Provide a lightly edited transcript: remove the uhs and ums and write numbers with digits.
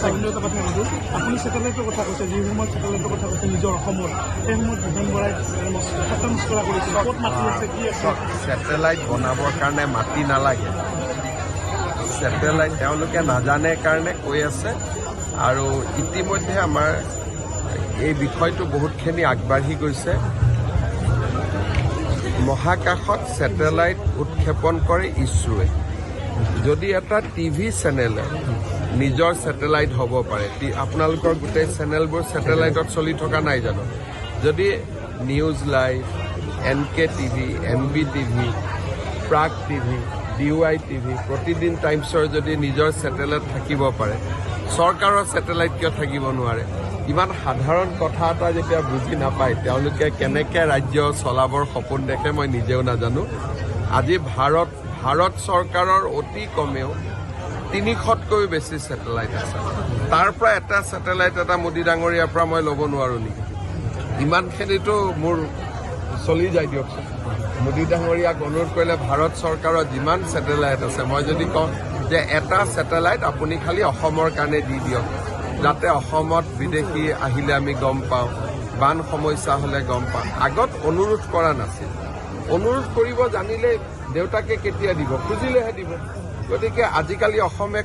অন্য এটা কথা সুধোঁ আপুনি ছেটেলাইটৰ কথা কৈছে যি সময়ত ছেটেলাইটৰ কথা কৈছে নিজৰ অসমত সেই সময়ত ভূপেন বৰাই ঠাট্টা মস্কৰা কৰিছে ক'ত মাটি আছে কি আছে ছেটেলাইট বনাবৰ কাৰণে মাটি নালাগে ছেটেলাইট তেওঁলোকে নাজানে কাৰণে কৈ আছে আৰু ইতিমধ্যে আমাৰ এই বিষয়টো বহুতখিনি আগবাঢ়ি গৈছে মহাকাশত ছেটেলাইট উৎক্ষেপণ কৰে ইছৰোৱে যদি এটা টিভি চেনেলে নিজৰ ছেটেলাইট হ'ব পাৰে আপোনালোকৰ গোটেই চেনেলবোৰ ছেটেলাইটত চলি থকা নাই জানো যদি news live NK TV MB TV Prag TV DY TV প্ৰতিদিন টাইমছৰ যদি নিজৰ ছেটেলাইট থাকিব পাৰে চৰকাৰৰ ছেটেলাইট কিয় থাকিব নোৱাৰে ইমান সাধাৰণ কথা এটা যেতিয়া বুজি নাপায় তেওঁলোকে কেনেকৈ ৰাজ্য চলাবৰ সপোন দেখে মই নিজেও নাজানো আজি ভাৰত চৰকাৰৰ অতি কমেও 300তকৈও বেছি ছেটেলাইট আছে তাৰ পৰা এটা ছেটেলাইট এটা মোদী ডাঙৰীয়াৰ পৰা মই ল'ব নোৱাৰোঁ নেকি ইমানখিনিতো মোৰ চলি যায় দিয়কচোন মোদী ডাঙৰীয়াক অনুৰোধ কৰিলে ভাৰত চৰকাৰৰ যিমান ছেটেলাইট আছে মই যদি কওঁ যে এটা ছেটেলাইট আপুনি খালি অসমৰ কাৰণে দি দিয়ক যাতে অসমত বিদেশী আহিলে আমি গম পাওঁ বান সমস্যা হ'লে গম পাওঁ আগত অনুৰোধ কৰা নাছিল অনুৰোধ কৰিব জানিলে দেউতাকে কেতিয়া দিব খুজিলেহে দিব গতিকে আজিকালি অসমে